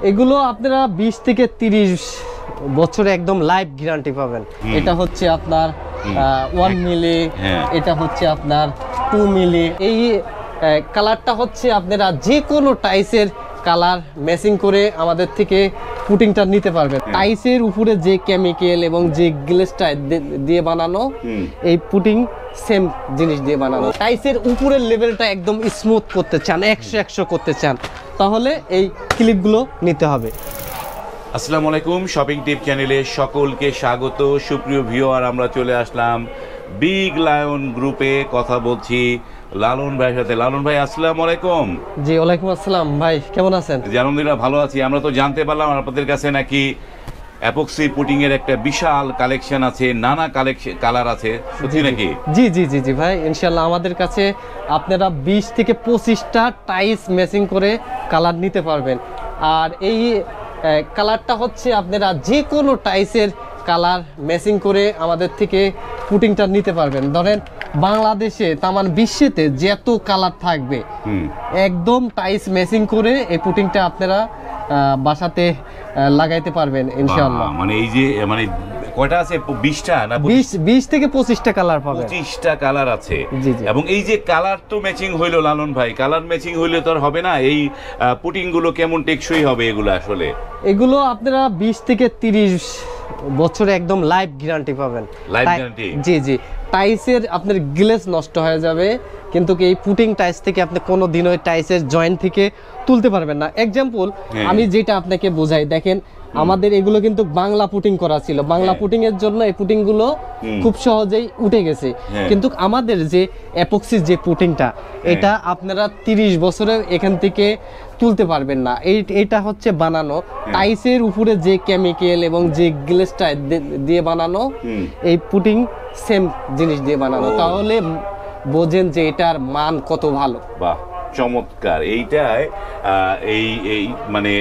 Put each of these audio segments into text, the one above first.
এগুলো আপনারা 20 থেকে 30 বছরে একদম লাইফ গ্যারান্টি পাবেন। এটা হচ্ছে আপনার 1 মিলি, এটা হচ্ছে আপনার 2 মিলি। এই কালারটা হচ্ছে আপনারা যে কোনো টাইসের কালার ম্যাচিং করে আমাদের থেকে পুটিংটা নিতে পারবেন। টাইসের উপরে যে কেমিক্যাল এবং যে গ্লেসটা দিয়ে বানানো এই পুটিং সেম জিনিস দিয়ে বানানো। টাইসের উপরের লেভেলটা একদম স্মুথ করতে চান, 100 করতে চান, তাহলে এই ক্লিপগুলো নিতে হবে। আসসালামু আলাইকুম, শপিং টিপ চ্যানেলে সকলকে স্বাগত। সুপ্রিয় ভিউয়ার, আমরা চলে আসলাম বিগ লায়ন গ্রুপে। কথা বলছি লালন ভাইয়ের সাথে। লালন ভাই, আসসালামু আলাইকুম। জি, ওয়ালাইকুম আসসালাম। ভাই কেমন আছেন? জি, আলহামদুলিল্লাহ ভালো আছি। আমরা তো জানতে পারলাম আপনাদের কাছে নাকি অ্যাপক্সি পুটিং এর একটা বিশাল কালেকশন আছে, নানা কালার আছে, সত্যি নাকি? জি জি জি জি ভাই, ইনশাআল্লাহ আমাদের কাছে আপনারা 20 থেকে 25টা টাইস ম্যাচিং করে কালার নিতে পারবেন। আর এই কালারটা হচ্ছে আপনারা যে কোনো টাইসের কালার ম্যাচিং করে আমাদের থেকে পুটিংটা নিতে পারবেন। ধরেন বাংলাদেশে তামান বিশ্বেতে যত কালার থাকবে একদম টাইস ম্যাচিং করে এই পুটিংটা আপনারা বাসাতে লাগাইতে পারবেন ইনশাআল্লাহ। মানে এই যে মানে কয়টা আছে? 20টা না 20 থেকে 25টা কালার পাবেন। 25টা কালার আছে। জি জি। এবং এই যে কালার তো ম্যাচিং হইলো লালন ভাই, কালার ম্যাচিং হইলে তো আর হবে না। এই পুটিং গুলো কেমন টেকসই হবে এগুলো? আসলে এগুলো আপনারা 20 থেকে 30 বছরে একদম লাইফ গ্যারান্টি পাবেন। Life guarantee? জি জি। টাইসের আপনার গ্লেজ নষ্ট হয়ে যাবে, কিন্তু এই পুটিং টাইস থেকে আপনি কোনো দিন ওই টাইসের জয়েন্ট থেকে তুলতে পারবেন না। এক্সাম্পল আমি যেটা আপনাকে বোঝাই, দেখেন আমাদের এগুলো কিন্তু বাংলা পুটিং করা ছিল। বাংলা পুটিং এর জন্য এই পুটিং গুলো খুব সহজেই উঠে গেছে, কিন্তু আমাদের যে অ্যাপক্সির যে পুটিংটা, এটা আপনারা 30 বছরে এখান থেকে তুলতে পারবেন না। এইটা হচ্ছে বানানো টাইসের উপরে যে কেমিক্যাল এবং যে গ্লেসটা দিয়ে বানানো এই পুটিং সেম জিনিস দিয়ে বানানো, তাহলে বোঝেন যে এটার মান কত ভালো। বাহ, চমৎকার। এইটাই এই মানে,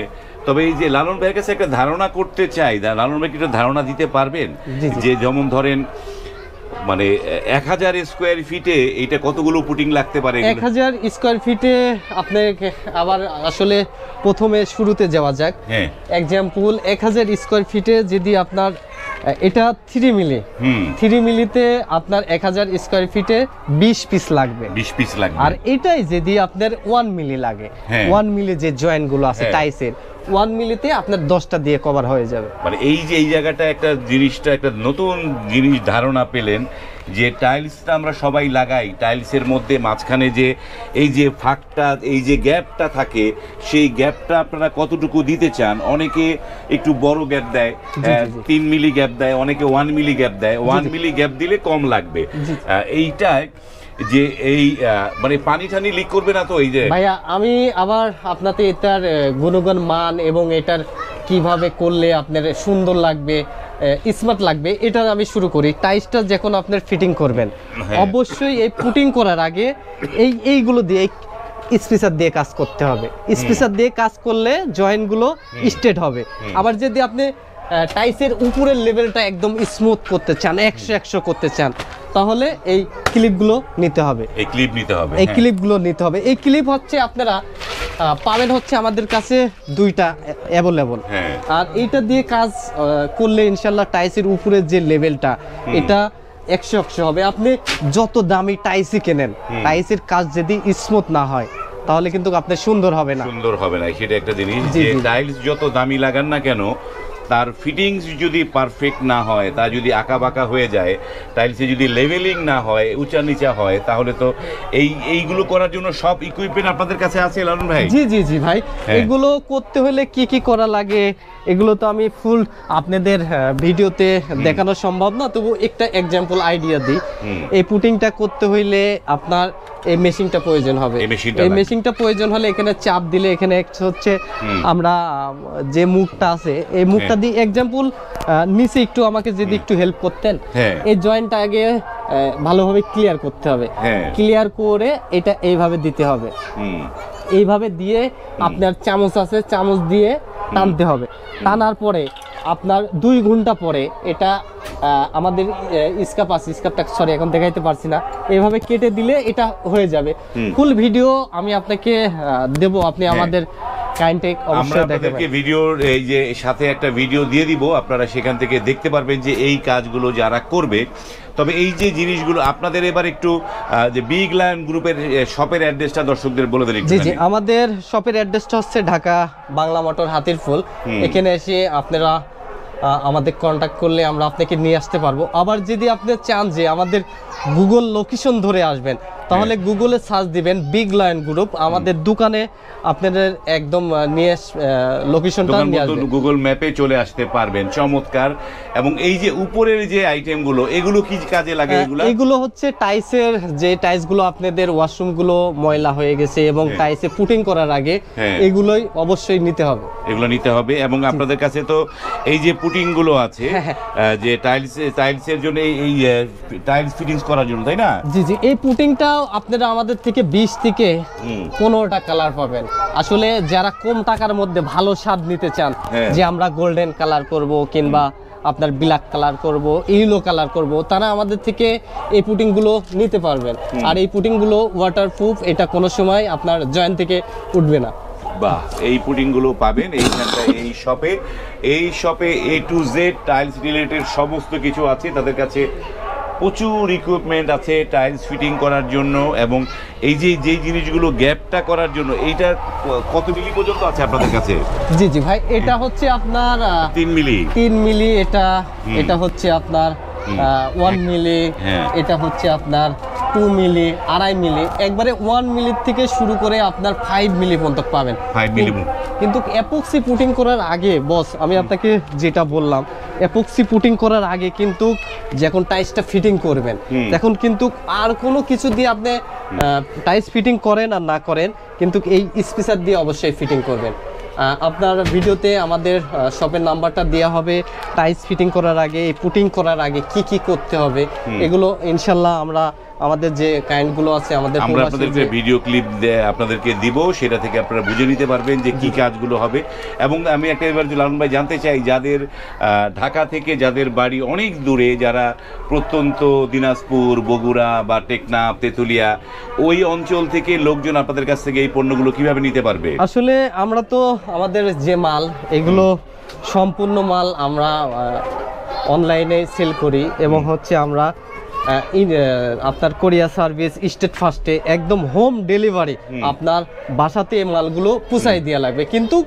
তবে এই যে লালন ভাইয়ের কাছে একটা ধারণা করতে চাই, লালন ভাই কি একটা ধারণা দিতে পারবেন যে যেমন ধরেন মানে 1000 স্কোয়ার ফিটে এইটা কতগুলো পুটিং লাগতে পারে? 1000 স্কোয়ার ফিটে আপনাকে আবার আসলে প্রথমে শুরুতে যাওয়া যাক। এক্সাম্পল 1000 স্কোয়ার ফিটে যদি আপনার এটা 3 মিলি, 3 মিলিতে আপনার 1000 স্কোয়ার ফিটে 20 পিস লাগবে। 20 পিস লাগবে। আর এটাই যদি আপনার 1 মিলি লাগে, 1 মিলি যে জয়েন্ট গুলো আছে টাইসের, 1 মিলিতে আপনার 10টা দিয়ে কভার হয়ে যাবে। মানে এই যে এই জায়গাটা একটা জিনিসটা, একটা নতুন জিনিস ধারণা পেলেন যে টাইলসটা আমরা সবাই লাগাই, টাইলসের মধ্যে মাঝখানে যে এই যে ফাঁকটা, এই যে গ্যাপটা থাকে, সেই গ্যাপটা আপনারা কতটুকু দিতে চান? অনেকে একটু বড় গ্যাপ দেয়, 3 মিলি গ্যাপ দেয়, অনেকে 1 মিলি গ্যাপ দেয়। 1 মিলি গ্যাপ দিলে কম লাগবে। এইটাই যে এই মানে পানি টানি লিক করবে না তো? এই যে ভাইয়া, আমি আবার আপনাতে এটার গুণগণ মান এবং এটার কিভাবে করলে আপনার সুন্দর লাগবে, স্মার্ট লাগবে, এটা আমি শুরু করি। টাইসটা যখন আপনার ফিটিং করবেন, অবশ্যই এই পুটিং করার আগে এইগুলো দিয়ে স্পেসার দিয়ে কাজ করতে হবে। স্পেসার দিয়ে কাজ করলে জয়েন্টগুলো স্ট্রেট হবে। আবার যদি আপনি টাইসের উপরের লেভেলটা একদম স্মুথ করতে চান, 100 করতে চান, তাহলে এই ক্লিপগুলো নিতে হবে। এই ক্লিপগুলো নিতে হবে। এই ক্লিপ হচ্ছে আপনারা পাবেন হচ্ছে আমাদের কাছে 2টা অ্যাভেলেবল। আর এইটা দিয়ে কাজ করলে ইনশাল্লাহ টাইসের উপরের যে লেভেলটা, এটা 100 হবে। আপনি যত দামি টাইসই কেনেন, টাইসের কাজ যদি স্মুথ না হয় তাহলে কিন্তু আপনার সুন্দর হবে না। সেটা একটা জিনিস যে টাইলস যত দামি লাগান না কেন, তার ফিটিংস যদি পারফেক্ট না হয়, তা যদি আঁকা বাঁকা হয়ে যায়, টাইলসে যদি লেভেলিং না হয়, উঁচা নিচা হয়, তাহলে তো এইগুলো করার জন্য সব ইকুইপমেন্ট আপনাদের কাছে আছে লালন ভাই? জি জি জি ভাই, এগুলো করতে হলে কি কি করা লাগে এগুলো তো আমি ফুল আপনাদের ভিডিওতে দেখানো সম্ভব না, তবু একটা এক্সাম্পল আইডিয়া দিই। এই পুটিংটা করতে হইলে আপনার এই মেশিনটা প্রয়োজন হবে। এই মেশিনটা প্রয়োজন হলে এখানে চাপ দিলে এখানে হচ্ছে আমরা যে মুখটা আছে, এই মুখটা দিয়ে এক্সাম্পল নিচে একটু আমাকে যদি একটু হেল্প করতেন, এই জয়েন্টটা আগে ভালোভাবে ক্লিয়ার করতে হবে। ক্লিয়ার করে এটা এইভাবে দিতে হবে। এইভাবে দিয়ে আপনার চামচ আছে, চামচ দিয়ে টানতে হবে। টানার পরে আপনার 2 ঘন্টা পরে এটা আমাদের স্কাপ আছে, স্কাপটা সরি এখন দেখাইতে পারছি না, এইভাবে কেটে দিলে এটা হয়ে যাবে। ফুল ভিডিও আমি আপনাকে দেব, আপনি আমাদের কাইন্ডটেক আমরা অবশ্যই আপনাদেরকে দেখাবেন। ভিডিওর এই যে সাথে একটা ভিডিও দিয়ে দিব, আপনারা সেখান থেকে দেখতে পারবেন যে এই কাজগুলো যারা করবে। তবে এই যে জিনিসগুলো আপনাদের এবার একটু যে বিগ লায়ন গ্রুপের শপের অ্যাড্রেসটা দর্শকদের বলে দিন। জি জি, আমাদের শপের অ্যাড্রেসটা হচ্ছে ঢাকা বাংলা মোটর হাতিরপুল। এখানে এসে আপনারা আমাদের কন্ট্যাক্ট করলে আমরা আপনাকে নিয়ে আসতে পারবো। আবার যদি আপনি চান যে আমাদের গুগল লোকেশন ধরে আসবেন, তাহলে গুগলে সার্চ দিবেন বিগ লায়ন গ্রুপ, আমাদের দোকানে আপনাদের একদম নিয়ে লোকেশনটা নিয়ে আসবে, গুগল ম্যাপে চলে আসতে পারবেন। চমৎকার। এবং এই যে উপরের যে আইটেমগুলো, এগুলো কি কাজে লাগে? এগুলো হচ্ছে টাইলসের যে টাইলসগুলো আপনাদের ওয়াশরুমগুলো ময়লা হয়ে গেছে এবং টাইলসে পুটিং করার আগে এগুলোই অবশ্যই নিতে হবে, এগুলো নিতে হবে। এবং আপনাদের কাছে তো এই যে পুটিং গুলো আছে যে টাইলসের জন্য এই টাইলস ফিটিংস করার জন্য, তাই না? জি জি, এই পুটিংটাও আপনারা আমাদের থেকে 20 থেকে 15টা কালার পাবেন। আসলে যারা কম টাকার মধ্যে ভালো স্বাদ নিতে চান, যে আমরা গোল্ডেন কালার করব কিংবা আপনার ব্ল্যাক কালার করব, ইয়েলো কালার করব, তারা আমাদের থেকে এই পুটিংগুলো নিতে পারবেন। আর এই পুটিংগুলো ওয়াটারপ্রুফ, এটা কোনো সময় আপনার জয়েন্ট থেকে উঠবে না। বাহ, এই পুডিংগুলো পাবেন এইখানটায় এই শপে A to Z tiles related সমস্ত কিছু আছে। তাদের কাছে প্রচুর ইকুইপমেন্ট আছে টাইলস ফিটিং করার জন্য। এবং এই যে জিনিসগুলো গ্যাপটা করার জন্য, এইটা কত মিলি পর্যন্ত আছে আপনাদের কাছে? জি জি ভাই, এটা হচ্ছে আপনার 3 মিলি, এটা হচ্ছে আপনার 1 মিলি, এটা হচ্ছে আপনার 2 মিলি, 2.5 মিলি, একবারে 1 মিলি থেকে শুরু করে আপনার 5 মিলি পর্যন্ত পাবেন। 5 মিলি। কিন্তু এপক্সি পুটিং করার আগে বস, আমি আপনাকে যেটা বললাম, এপক্সি পুটিং করার আগে কিন্তু যখন টাইলসটা ফিটিং করবেন, তখন কিন্তু আর কোনো কিছু দিয়ে আপনি টাইলস ফিটিং করেন আর না করেন, কিন্তু এই স্পেসার দিয়ে অবশ্যই ফিটিং করবেন। আপনার ভিডিওতে আমাদের শপের নাম্বারটা দেওয়া হবে। টাইলস ফিটিং করার আগে, পুটিং করার আগে কি কি করতে হবে, এগুলো ইনশাল্লাহ আমরা আমাদের যে কাইন্ডগুলো আছে আমরা আপনাদেরকে ভিডিও ক্লিপ আপনাদেরকে দিব, সেটা থেকে আপনারা বুঝে নিতে পারবেন যে কি কাজগুলো হবে। এবং আমি একটা এবার লালন ভাই জানতে চাই, যাদের ঢাকা থেকে যাদের বাড়ি অনেক দূরে, যারা প্রত্যন্ত দিনাজপুর, বগুড়া বা টেকনাফ, তেতুলিয়া, ওই অঞ্চল থেকে লোকজন আপনাদের কাছ থেকে এই পণ্যগুলো কিভাবে নিতে পারবে? আসলে আমরা তো আমাদের যে মাল, এগুলো সম্পূর্ণ মাল আমরা অনলাইনে সেল করি এবং হচ্ছে আমরা আপনার কোরিয়া সার্ভিস, স্টেট ফার্স্টে একদম হোম ডেলিভারি আপনার বাসাতে এই মালগুলো পৌঁছাই দেওয়া লাগবে, কিন্তু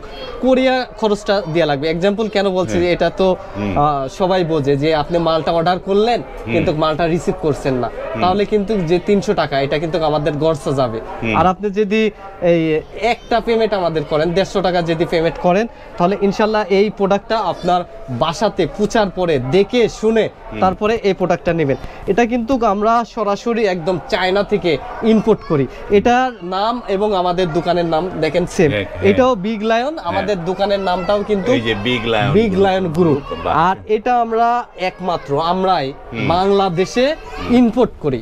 কোরিয়া খরচটা দেওয়া লাগবে। এক্সাম্পল কেন বলছি, এটা তো সবাই বোঝে যে আপনি মালটা অর্ডার করলেন কিন্তু মালটা রিসিভ করছেন না, তাহলে কিন্তু যে 300 টাকা এটা কিন্তু আমাদের গড়সা যাবে। আর আপনি যদি এই একটা পেমেন্ট আমাদের করেন, 150 টাকা যদি পেমেন্ট করেন, তাহলে ইনশাল্লাহ এই প্রোডাক্টটা আপনার বাসাতে পৌঁছার পরে দেখে শুনে তারপরে এই প্রোডাক্টটা নেবেন। এটা কিন্তু আমরা সরাসরি একদম চায়না থেকে ইম্পোর্ট করি। এটার নাম এবং আমাদের দোকানের নাম দেখেন সেম, এটাও বিগ লায়ন, আমাদের দোকানের নামটাও কিন্তু বিগ লায়ন গ্রুপ। আর এটা আমরা একমাত্র আমরাই বাংলাদেশে ইম্পোর্ট করি,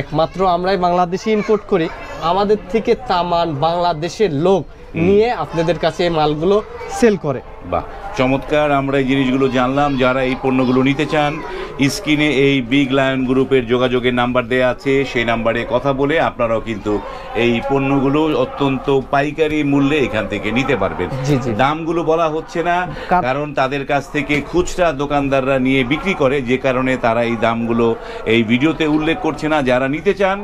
একমাত্র আমরাই বাংলাদেশে ইম্পোর্ট করি। আমাদের থেকে তামান বাংলাদেশের লোক নিয়ে আপনাদের কাছে মালগুলো সেল করে। বাহ, চমৎকার। আমরা এই জিনিসগুলো জানলাম। যারা এই পণ্যগুলো নিতে চান, স্ক্রিনে এই বিগ লায়ন গ্রুপের যোগাযোগের নাম্বার দেয়া আছে, সেই নাম্বারে কথা বলে আপনারাও কিন্তু এই পণ্যগুলো অত্যন্ত পাইকারি মূল্যে এখান থেকে নিতে পারবেন। দামগুলো বলা হচ্ছে না, কারণ তাদের কাছ থেকে খুচরা দোকানদাররা নিয়ে বিক্রি করে, যে কারণে তারা এই দামগুলো এই ভিডিওতে উল্লেখ করছে না। যারা নিতে চান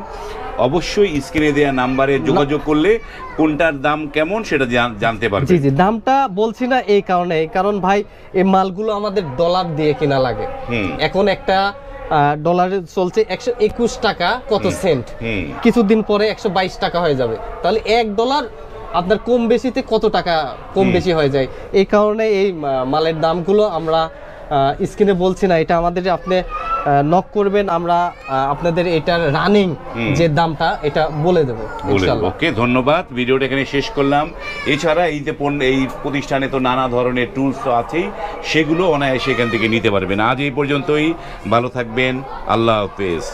অবশ্যই স্ক্রিনে দেয়া নাম্বারে যোগাযোগ করলে কোনটার দাম কেমন সেটা জানতে পারবেন। জি জি, দামটা বলছি না এই কারণে, কারণ ভাই এই মালগুলো আমাদের ডলার দিয়ে কেনা লাগে। এখন একটা ডলারে চলছে 121 টাকা কত সেন্ট, কিছুদিন পরে 122 টাকা হয়ে যাবে, তাহলে $1 আপনার কম বেশিতে কত টাকা কম বেশি হয়ে যায়। এই কারণে এই মালের দামগুলো আমরা স্ক্রিনে বলছি না, এটা আমাদের আপনি নক করবেন, আমরা আপনাদের এটার রানিং যে দামটা এটা বলে দেবো ইনশাআল্লাহ। ওকে, ধন্যবাদ। ভিডিওটা এখানে শেষ করলাম। এছাড়া এই যে এই প্রতিষ্ঠানে তো নানা ধরনের টুলস তো আছেই, সেগুলো অনায়াসে এখান থেকে নিতে পারবেন। আজ এই পর্যন্তই, ভালো থাকবেন, আল্লাহ হাফেজ।